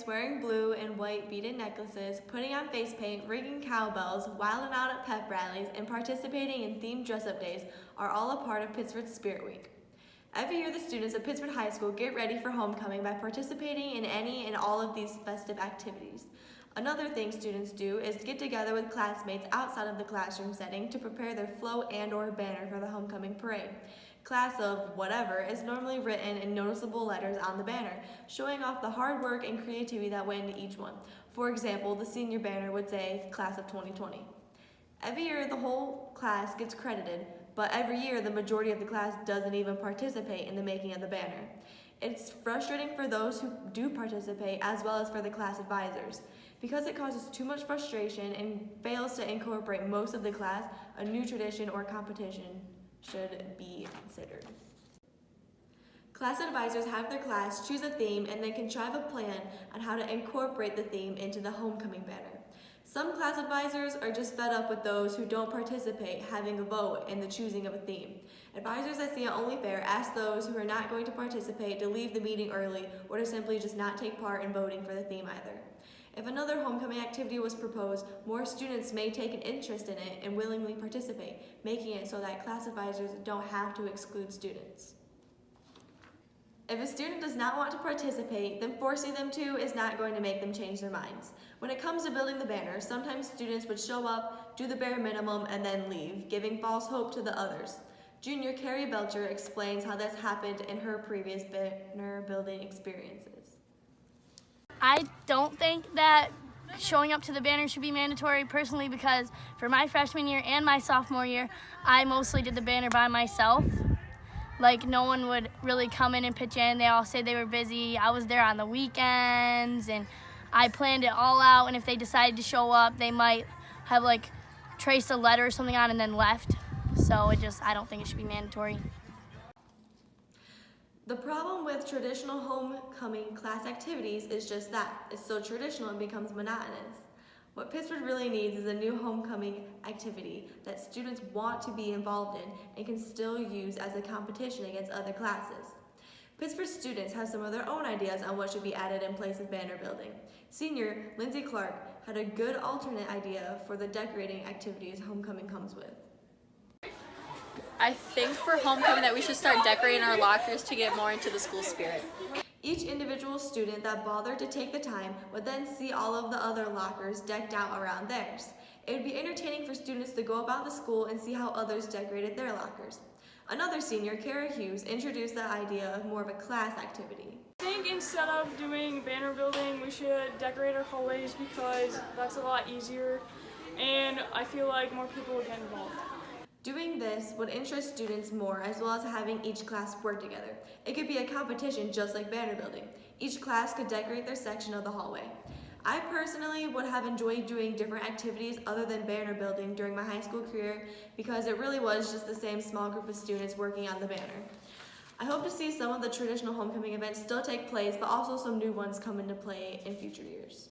wearing blue and white beaded necklaces, putting on face paint, ringing cowbells, wilding out at pep rallies, and participating in themed dress-up days are all a part of Pittsford's Spirit Week. Every year, the students of Pittsford High School get ready for homecoming by participating in any and all of these festive activities. Another thing students do is get together with classmates outside of the classroom setting to prepare their float and/or banner for the homecoming parade. Class of whatever is normally written in noticeable letters on the banner, showing off the hard work and creativity that went into each one. For example, the senior banner would say, Class of 2020. Every year, the whole class gets credited, but every year, the majority of the class doesn't even participate in the making of the banner. It's frustrating for those who do participate as well as for the class advisors. Because it causes too much frustration and fails to incorporate most of the class, a new tradition or competition should be considered. Class advisors have their class choose a theme and then contrive a plan on how to incorporate the theme into the homecoming banner. Some class advisors are just fed up with those who don't participate having a vote in the choosing of a theme. Advisors that see it only fair ask those who are not going to participate to leave the meeting early or to simply just not take part in voting for the theme either. If another homecoming activity was proposed, more students may take an interest in it and willingly participate, making it so that class advisors don't have to exclude students. If a student does not want to participate, then forcing them to is not going to make them change their minds. When it comes to building the banner, sometimes students would show up, do the bare minimum, and then leave, giving false hope to the others. Junior Carrie Belcher explains how this happened in her previous banner building experiences. I don't think that showing up to the banner should be mandatory personally, because for my freshman year and my sophomore year, I mostly did the banner by myself. Like, no one would really come in and pitch in. They all say they were busy. I was there on the weekends, and I planned it all out, and if they decided to show up, they might have, like, traced a letter or something on and then left. So I don't think it should be mandatory. The problem with traditional homecoming class activities is just that. It's so traditional it becomes monotonous. What Pittsford really needs is a new homecoming activity that students want to be involved in and can still use as a competition against other classes. Pittsford students have some of their own ideas on what should be added in place of banner building. Senior Lindsay Clark had a good alternate idea for the decorating activities homecoming comes with. I think for homecoming that we should start decorating our lockers to get more into the school spirit. Each individual student that bothered to take the time would then see all of the other lockers decked out around theirs. It would be entertaining for students to go about the school and see how others decorated their lockers. Another senior, Kara Hughes, introduced the idea of more of a class activity. I think instead of doing banner building, we should decorate our hallways because that's a lot easier, and I feel like more people would get involved. Doing this would interest students more, as well as having each class work together. It could be a competition just like banner building. Each class could decorate their section of the hallway. I personally would have enjoyed doing different activities other than banner building during my high school career because it really was just the same small group of students working on the banner. I hope to see some of the traditional homecoming events still take place, but also some new ones come into play in future years.